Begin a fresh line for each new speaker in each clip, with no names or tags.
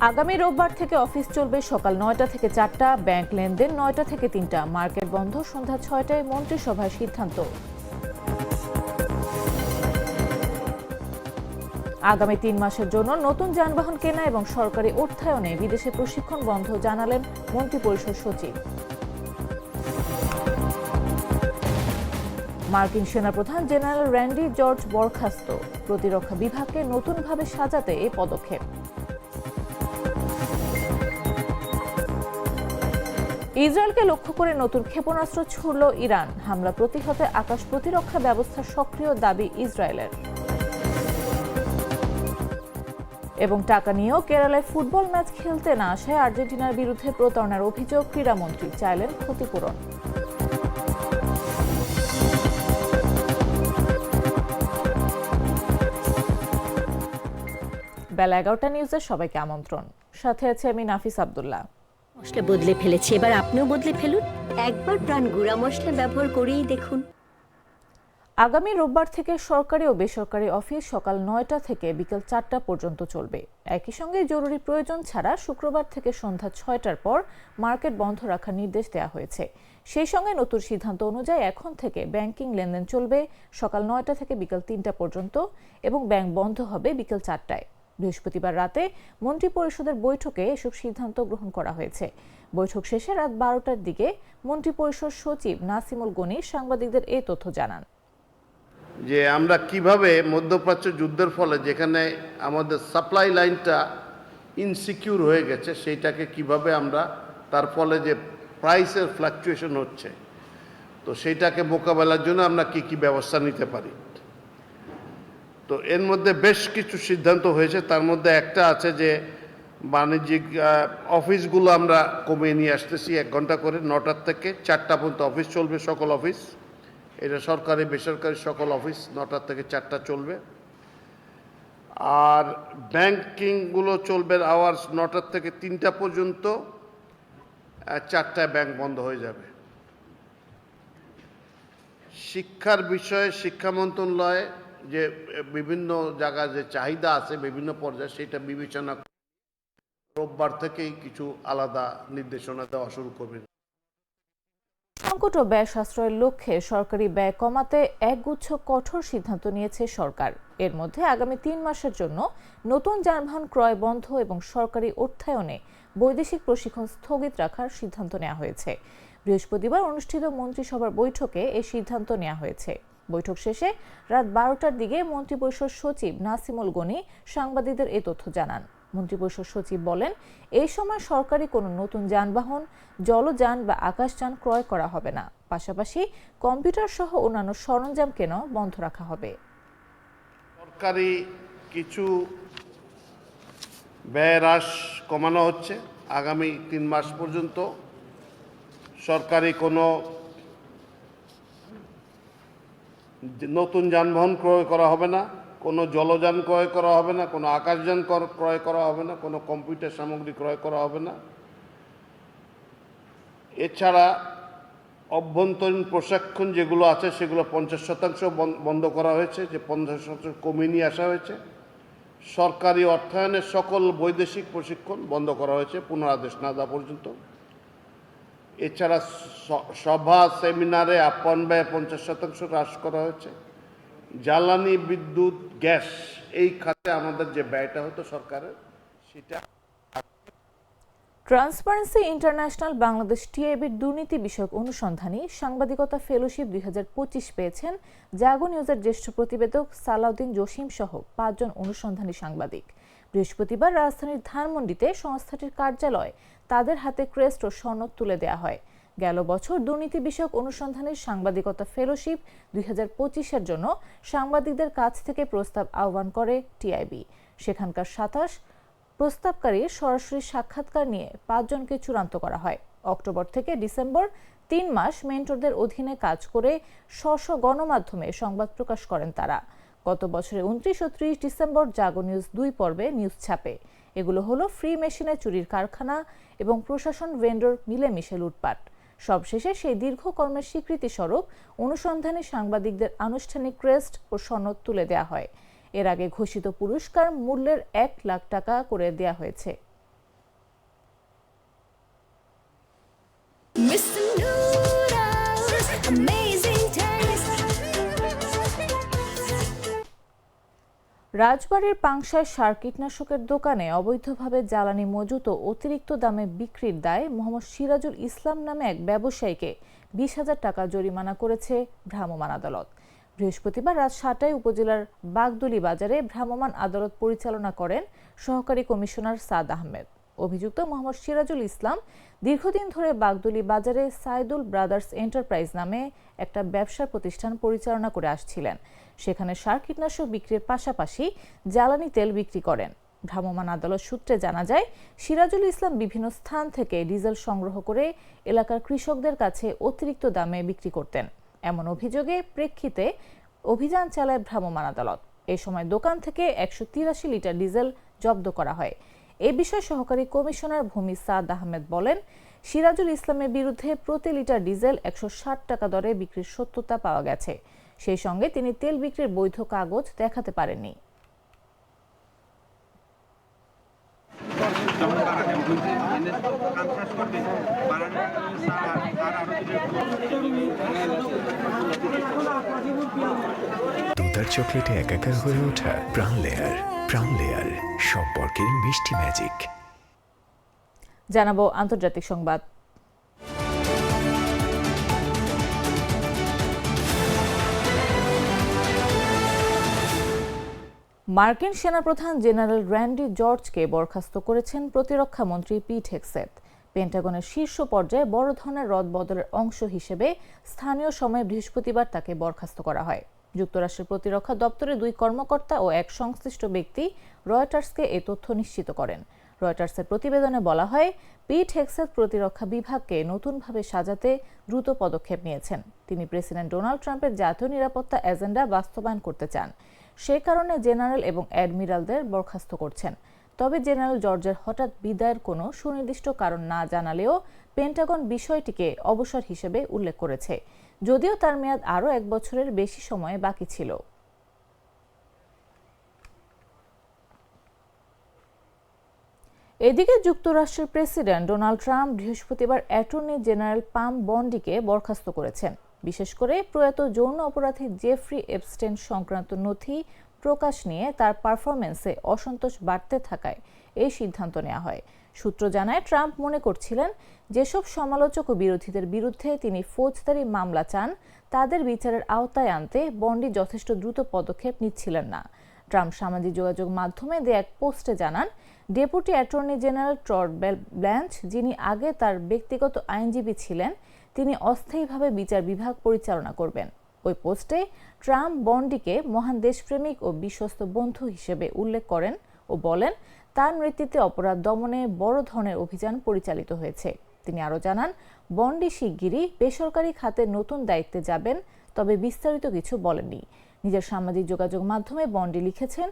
আগামী রোববার থেকে অফিস চলবে সকাল ৯টা থেকে ৪টা, ব্যাংক লেনদেন ৯টা থেকে ৩টা, মার্কেট বন্ধ সন্ধ্যা ৬টায় মন্ত্রিসভার সিদ্ধান্ত। আগামী ৩ মাসের জন্য নতুন যানবাহন কেনা এবং সরকারি অর্থায়নে বিদেশে প্রশিক্ষণ বন্ধ জানালেন মন্ত্রিপরিষদ সচিব। মার্কিন সেনাপ্রধান জেনারেল র্যান্ডি জর্জ বরখাস্ত, প্রতিরক্ষা বিভাগকে নতুনভাবে সাজাতে এই পদক্ষেপ। ইসরায়েলকে লক্ষ্য করে নতুন ক্ষেপণাস্ত্র ছুড়ল ইরান, হামলা প্রতিহতে আকাশ প্রতিরক্ষা ব্যবস্থা সক্রিয় দাবি ইসরায়েলের। এবং টাকা নিয়েও কেরালায় ফুটবল ম্যাচ খেলতে না আসায় আর্জেন্টিনার বিরুদ্ধে প্রতারণার অভিযোগ, ক্রীড়ামন্ত্রী চাইলেন ক্ষতিপূরণ। বেলা 11টা নিউজের সবাইকে আমন্ত্রণ। সাথে আছে আমি নাফিস আব্দুল্লাহ।
মশলা বদলে ফেলেছি, এবার আপনিও বদলে ফেলুন। একবার প্রাণ গুঁড়া মশলা ব্যবহার করেই দেখুন।
আগামী রোববার থেকে সরকারি ও বেসরকারি অফিস সকাল ৯টা থেকে বিকেল ৪টা পর্যন্ত চলবে। একই সঙ্গে জরুরি প্রয়োজন ছাড়া শুক্রবার থেকে সন্ধ্যা ৬টার পর মার্কেট বন্ধ রাখার নির্দেশ দেওয়া হয়েছে। সেই সঙ্গে নতুন সিদ্ধান্ত অনুযায়ী এখন থেকে ব্যাংকিং লেনদেন চলবে সকাল ৯টা থেকে বিকেল ৩টা পর্যন্ত এবং ব্যাংক বন্ধ হবে বিকেল ৪টায়। বৃহস্পতিবার রাতে মন্ত্রিপরিষদের বৈঠকে এসব সিদ্ধান্ত গ্রহণ করা হয়েছে। বৈঠক শেষে রাত 12টার দিকে মন্ত্রিপরিষদ সচিব নাসিমুল গনি সাংবাদিকদের এই তথ্য জানান
যে আমরা কিভাবে মধ্যপ্রাচ্য যুদ্ধের ফলে যেখানে আমাদের সাপ্লাই লাইনটা ইনসিকিউর হয়ে গেছে সেইটাকে কিভাবে আমরা তার ফলে যে প্রাইসের ফ্লাকচুয়েশন হচ্ছে তো সেইটাকে মোকাবেলার জন্য আমরা কি কি ব্যবস্থা নিতে পারি। তো এর মধ্যে বেশ কিছু সিদ্ধান্ত হয়েছে, তার মধ্যে একটা আছে যে বাণিজ্যিক অফিসগুলো আমরা কমিয়ে নিয়ে আসতেছি 1 ঘন্টা করে, 9টার থেকে 4টা পর্যন্ত অফিস চলবে সকল অফিস। এটা সরকারি বেসরকারি সকল অফিস 9টার থেকে 4টা চলবে। আর ব্যাংকিংগুলো চলবে আওয়ার্স 9টার থেকে 3টা পর্যন্ত, 4টায় ব্যাংক বন্ধ হয়ে যাবে। শিক্ষার বিষয়ে শিক্ষা মন্ত্রণালয়ে যে বিভিন্ন জায়গায় যে চাহিদা আছে বিভিন্ন পর্যায়ে সেটা বিবেচনা রোববার থেকেই কিছু আলাদা নির্দেশনা দেওয়া শুরু করবে।
সংকট ও ব্যয় সাশ্রয়ের লক্ষ্যে সরকারি ব্যয় কমাতে একগুচ্ছ কঠোর সিদ্ধান্ত নিয়েছে সরকার। এর মধ্যে আগামী 3 মাসের জন্য নতুন যানবাহন ক্রয় বন্ধ এবং সরকারি অর্থায়নে বৈদেশিক প্রশিক্ষণ স্থগিত রাখার সিদ্ধান্ত নেওয়া হয়েছে। বৃহস্পতিবার অনুষ্ঠিত মন্ত্রিসভার বৈঠকে এই সিদ্ধান্ত নেওয়া হয়েছে। বৈঠক শেষে রাত 12টার দিকে মন্ত্রিপরিষদ সচিব নাসিমুল গনি সাংবাদিকদের এই তথ্য জানান। মন্ত্রিপরিষদ সচিব বলেন, এই সময় সরকারি কোনো নতুন যানবাহন, জলযান বা আকাশযান ক্রয় করা হবে না। পাশাপাশি কম্পিউটার সহ অন্যান্য সরঞ্জাম কেনাও বন্ধ রাখা হবে।
সরকারি কিছু ব্যয় হ্রাস কমানো হচ্ছে। আগামী 3 মাস পর্যন্ত সরকারি কোনো নতুন যানবাহন ক্রয় করা হবে না, কোনো জলযান ক্রয় করা হবে না, কোনো আকাশযান ক্রয় করা হবে না, কোনো কম্পিউটার সামগ্রী ক্রয় করা হবে না। এছাড়া অভ্যন্তরীণ প্রশিক্ষণ যেগুলো আছে সেগুলো 50% বন্ধ করা হয়েছে, যে 50% কমিয়ে নিয়ে আসা হয়েছে। সরকারি অর্থায়নের সকল বৈদেশিক প্রশিক্ষণ বন্ধ করা হয়েছে পুনরাদেশ না দেওয়া পর্যন্ত। এছাড়া সভা সেমিনারে আপ্যায়ন ব্যয় 50% হ্রাস করা হয়েছে। জ্বালানি, বিদ্যুৎ, গ্যাস এই খাতে আমাদের যে ব্যয়টা হতো সরকারের সেটা।
ট্রান্সপারেন্সি ইন্টারন্যাশনাল বাংলাদেশ টিআইবির দুর্নীতি বিষয়ক অনুসন্ধানী সাংবাদিকতা ফেলোশিপ 2025 পেয়েছেন জাগো নিউজের জ্যেষ্ঠ প্রতিবেদক সালাউদ্দিন জসিম সহ 5 জন অনুসন্ধানী সাংবাদিক। বৃহস্পতিবার রাজধানীর ধানমন্ডিতে সংস্থাটির কার্যালয়ে তাদের হাতে ক্রেস্ট ও সনদ তুলে দেওয়া হয়। গেল বছর দুর্নীতি বিষয়ক অনুসন্ধানী সাংবাদিকতা ফেলোশিপ 2025-এর জন্য সাংবাদিকদের কাছ থেকে প্রস্তাব আহ্বান করে টিআইবি। সেখানকার 27 প্রস্তাবকারীর সরাসরি সাক্ষাৎকার নিয়ে 5 জনকে চূড়ান্ত করা হয়। অক্টোবর থেকে ডিসেম্বর 3 মাস মেন্টরদের অধীনে কাজ করে স্ব গণমাধ্যমে সংবাদ প্রকাশ করেন তারা। গত বছরের 29 ও 30 ডিসেম্বর জাগো নিউজ 2 পর্বে নিউজ ছাপে। এগুলো হলো ফ্রি মেশিনে চুরির কারখানা এবং প্রশাসন ভেন্ডর মিলেমিশে লুটপাট। সবশেষে সেই দীর্ঘ কর্মের স্বীকৃতি স্বরূপ অনুসন্ধানী সাংবাদিকদের আনুষ্ঠানিক ক্রেস্ট ও সনদ তুলে দেওয়া হয়। এর আগে ঘোষিত পুরস্কার মূল্যের 1 লাখ টাকা করে দেওয়া হয়েছে। রাজবাড়ীর পাংশায় সার কীটনাশকের দোকানে অবৈধভাবে জ্বালানি মজুত ও অতিরিক্ত দামে বিক্রির দায়ে মোহাম্মদ সিরাজুল ইসলাম নামে এক ব্যবসায়ীকে 20,000 টাকা জরিমানা করেছে ভ্রাম্যমাণ আদালত। বৃহস্পতিবার রাত 7টায় উপজেলার বাগদুলি বাজারে ভ্রাম্যমাণ আদালত পরিচালনা করেন সহকারী কমিশনার সাদ আহমেদ। অভিযুক্ত মোহাম্মদ সিরাজুল ইসলাম দীর্ঘদিন ধরে বাগদুলি বাজারে সাইদুল ব্রাদার্স এন্টারপ্রাইজ নামে একটা ব্যবসা প্রতিষ্ঠান পরিচালনা করে আসছিলেন। সেখানে সার কীটনাশক বিক্রির পাশাপাশি জ্বালানি তেল বিক্রি করেন। ভ্রাম্যমাণ আদালত সূত্রে জানা যায়, সিরাজুল ইসলাম বিভিন্ন স্থান থেকে ডিজেল সংগ্রহ করে এলাকার কৃষকদের কাছে অতিরিক্ত দামে বিক্রি করতেন। এমন অভিযোগে প্রেক্ষিতে অভিযান চালায় ভ্রাম্যমাণ আদালত। এ সময় দোকান থেকে 183 লিটার ডিজেল জব্দ করা হয়। এ বিষয়ে সহকারী কমিশনার ভূমি সাদ আহমেদ বলেন, সিরাজুল ইসলামের বিরুদ্ধে প্রতি লিটার ডিজেল 160 টাকা দরে বিক্রির সত্যতা পাওয়া গেছে। সেই সঙ্গে তিনি তেল বিক্রির বৈধ কাগজ দেখাতে পারেননি।
দুধার চকলেটে একাকার হয়ে ওঠা প্রাণ লেয়ার সম্পর্কের মিষ্টি ম্যাজিক।
জানাবো আন্তর্জাতিক সংবাদ। মার্কিন সেনাপ্রধান জেনারেল র্যান্ডি জর্জকে বরখাস্ত করেছেন প্রতিরক্ষা মন্ত্রী পিট হেগসেথ। পেন্টাগনের শীর্ষ পর্যায়ে বড় ধরনের রদবদলের অংশ হিসেবে স্থানীয় সময় বৃহস্পতিবার তাকে বরখাস্ত করা হয়। যুক্তরাষ্ট্রের প্রতিরক্ষা দপ্তরের 2 কর্মকর্তা ও এক সংশ্লিষ্ট ব্যক্তি রয়টার্সকে এ তথ্য নিশ্চিত করেন। রয়টার্সের প্রতিবেদনে বলা হয়, পিট হেগসেথ প্রতিরক্ষা বিভাগকে নতুনভাবে সাজাতে দ্রুত পদক্ষেপ নিয়েছেন। তিনি প্রেসিডেন্ট ডোনাল্ড ট্রাম্পের জাতীয় নিরাপত্তা এজেন্ডা বাস্তবায়ন করতে চান। সে কারণে জেনারেল এবং অ্যাডমিরালদের বরখাস্ত করছেন। তবে জেনারেল জর্জের হঠাৎ বিদায়ের কোনো সুনির্দিষ্ট কারণ না জানালেও পেন্টাগন বিষয়টিকে অবসর হিসেবে উল্লেখ করেছে, যদিও তার মেয়াদ আরও 1 বছরের বেশি সময় বাকি ছিল। এদিকে যুক্তরাষ্ট্রের প্রেসিডেন্ট ডোনাল্ড ট্রাম্প বৃহস্পতিবার অ্যাটর্নি জেনারেল পাম বন্ডিকে বরখাস্ত করেছেন। বিশেষ করে প্রয়াত যৌন অপরাধী জেফ্রি এপস্টেইন সংক্রান্ত নথি প্রকাশ নিয়ে তার পারফরমেন্সে অসন্তোষ বাড়তে থাকায় এই সিদ্ধান্ত নেওয়া হয়। সূত্র জানায়, ট্রাম্প মনে করছিলেন যেসব সমালোচক ও বিরোধীদের বিরুদ্ধে তিনি ফৌজদারি মামলা চান তাদের বিচারের আওতায় আনতে বন্ডি যথেষ্ট দ্রুত পদক্ষেপ নিচ্ছিলেন না। ট্রাম্প সামাজিক যোগাযোগ মাধ্যমে দেয়া এক পোস্টে জানান, deputy attorney general Todd Blanche, যিনি আগে তার ব্যক্তিগত আইনজীবী ছিলেন, তিনি অস্থায়ীভাবে বিচার বিভাগ পরিচালনা করবেন। ওই পোস্টে ট্রাম্প বন্ডিকে মহান দেশপ্রেমিক ও বিশ্বস্ত বন্ধু হিসেবে উল্লেখ করেন ও বলেন, তার নেতৃত্বে অপরাধ দমনে বড় ধরনের অভিযান পরিচালিত হয়েছে। তিনি আরও জানান, বন্ডি শিগগিরই বেসরকারি খাতে নতুন দায়িত্বে যাবেন, তবে বিস্তারিত কিছু বলেননি। নিজের সামাজিক যোগাযোগ মাধ্যমে বন্ডি লিখেছেন,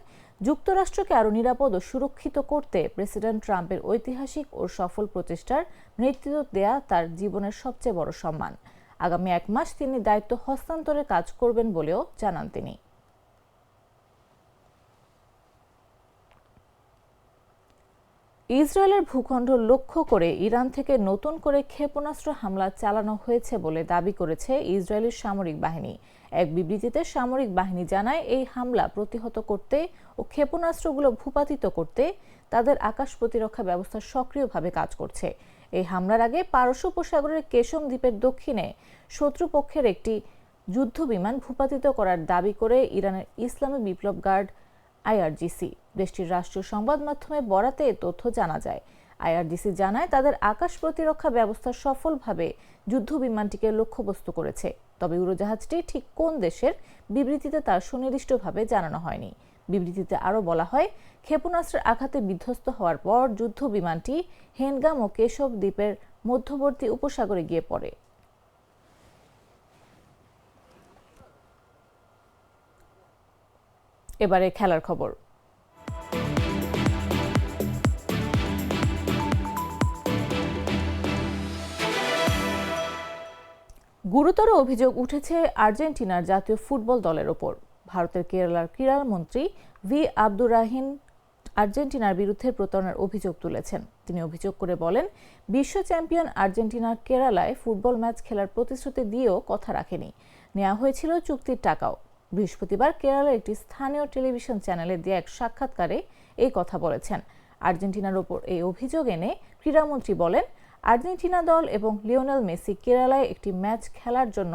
যুক্তরাষ্ট্রকে আরও নিরাপদ ও সুরক্ষিত করতে প্রেসিডেন্ট ট্রাম্পের ঐতিহাসিক ও সফল প্রচেষ্টার নেতৃত্ব দেয়া তার জীবনের সবচেয়ে বড় সম্মান। আগামী 1 মাস তিনি দায়িত্ব হস্তান্তরের কাজ করবেন বলেও জানান তিনি। ইসরায়েলের ভূখণ্ড লক্ষ্য করে ইরান থেকে নতুন করে ক্ষেপণাস্ত্র হামলা চালানো হয়েছে বলে দাবি করেছে ইসরায়েলের সামরিক বাহিনী। এক বিবৃতিতে সামরিক বাহিনী জানায়, এই হামলা প্রতিহত করতে ও ক্ষেপণাস্ত্রগুলো ভূপাতিত করতে তাদের আকাশ প্রতিরক্ষা ব্যবস্থা সক্রিয়ভাবে কাজ করছে। এই হামলার আগে পারস্য উপসাগরের কেশম দ্বীপের দক্ষিণে শত্রুপক্ষের একটি যুদ্ধ বিমান ভূপাতিত করার দাবি করে ইরানের ইসলামী বিপ্লব গার্ড আইআরজিসি। দেশটির রাষ্ট্রীয় সংবাদ মাধ্যমে বরাতে এ তথ্য জানা যায়। আইআরজিসি জানায়, তাদের আকাশ প্রতিরক্ষা ব্যবস্থা সফলভাবে যুদ্ধ বিমানটিকে লক্ষ্যবস্তু করেছে। তবে উড়োজাহাজটি ঠিক কোন দেশের বিবৃতিতে তার সুনির্দিষ্টভাবে জানানো হয়নি। বিবৃতিতে আরও বলা হয়, ক্ষেপণাস্ত্রের আঘাতে বিধ্বস্ত হওয়ার পর যুদ্ধ বিমানটি হেনগাম ও কেশব দ্বীপের মধ্যবর্তী উপসাগরে গিয়ে পড়ে। এবারে খেলার খবর। গুরুতর অভিযোগ উঠেছে আর্জেন্টিনার জাতীয় ফুটবল দলের ওপর। ভারতের কেরালার ক্রীড়ামন্ত্রী ভি আব্দুর রাহিম আর্জেন্টিনার বিরুদ্ধে প্রতারণার অভিযোগ তুলেছেন। তিনি অভিযোগ করে বলেন, বিশ্ব চ্যাম্পিয়ন আর্জেন্টিনার কেরালায় ফুটবল ম্যাচ খেলার প্রতিশ্রুতি দিয়েও কথা রাখেনি, নেওয়া হয়েছিল চুক্তির টাকাও। বৃহস্পতিবার কেরালার একটি স্থানীয় টেলিভিশন চ্যানেলে দেয়া এক সাক্ষাৎকারে এই কথা বলেছেন। আর্জেন্টিনার ওপর এই অভিযোগ এনে ক্রীড়ামন্ত্রী বলেন, আর্জেন্টিনা দল এবং লিওনেল মেসি কেরালায় একটি ম্যাচ খেলার জন্য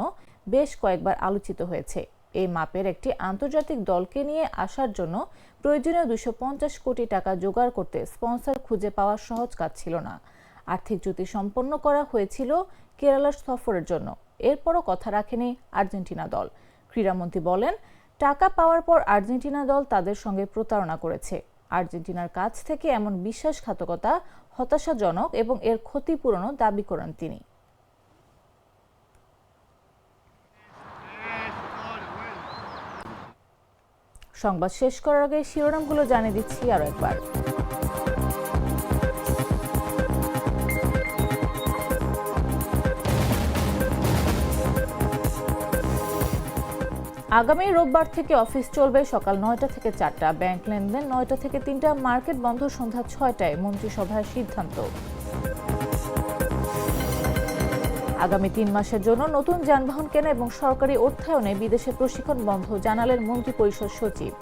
বেশ কয়েকবার আলোচিত হয়েছে। এই মাপের একটি আন্তর্জাতিক দলকে নিয়ে আসার জন্য প্রয়োজনীয় 250 কোটি টাকা জোগাড় করতে স্পন্সর খুঁজে পাওয়া সহজ কাজ ছিল না। আর্থিক চুক্তি সম্পন্ন করা হয়েছিল কেরালার সফরের জন্য, এরপরও কথা রাখেনি আর্জেন্টিনা দল। ক্রীড়ামন্ত্রী বলেন, টাকা পাওয়ার পর আর্জেন্টিনা দল তাদের সঙ্গে প্রতারণা করেছে। আর্জেন্টিনার কাছ থেকে এমন বিশ্বাসঘাতকতা হতাশাজনক এবং এর ক্ষতিপূরণও দাবি করেন তিনি। সংবাদ শেষ করার আগে শিরোনামগুলো জানিয়ে দিচ্ছি আরো একবার। আগামী রোববার থেকে অফিস চলবে সকাল 9টা থেকে 4টা, ব্যাংক লেনদেন 9টা থেকে 3টা, মার্কেট বন্ধ সন্ধ্যা 6টায়, মন্ত্রিসভার সিদ্ধান্ত। আগামী 3 মাসের জন্য নতুন যানবাহন কেনা এবং সরকারি অর্থায়নে বিদেশে প্রশিক্ষণ বন্ধ, জানালেন মন্ত্রিপরিষদ সচিব।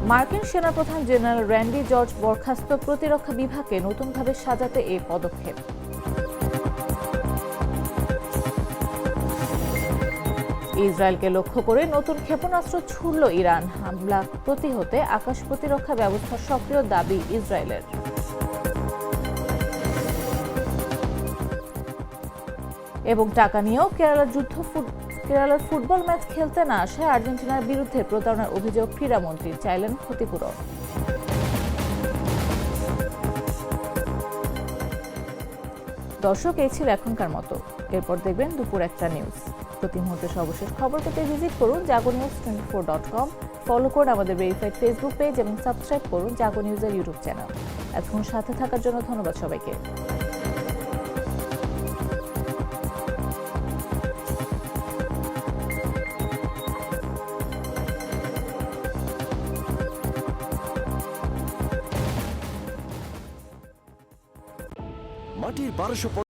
মার্কিন সেনাপ্রধান জেনারেল র্যান্ডি জর্জ বরখাস্ত, প্রতিরক্ষা বিভাগকে নতুনভাবে সাজাতে এই পদক্ষেপ। ইসরায়েলকে লক্ষ্য করে নতুন ক্ষেপণাস্ত্র ছুড়ল ইরান, হামলা প্রতিহতে আকাশ প্রতিরক্ষা ব্যবস্থা সক্রিয়, দাবি ইসরায়েলের। এবং টাকা নিয়েও কেরালার ফুটবল ম্যাচ খেলতে না আসায় আর্জেন্টিনার বিরুদ্ধে প্রতারণার অভিযোগ, ক্রীড়ামন্ত্রী চাইলেন ক্ষতিপূরণ। দর্শক, এই ছিল এখনকার মতো। এরপর দেখবেন দুপুর 1টা নিউজ। প্রতি মুহূর্তে সর্বশেষ খবর পেতে ভিজিট করুন jagonews24.com, ফলো করুন আমাদের ভেরিফাইড ফেসবুক পেজ এবং সাবস্ক্রাইব করুন জাগো নিউজের ইউটিউব চ্যানেল। এতক্ষণ সাথে থাকার জন্য ধন্যবাদ সবাইকে।
মাটির 1200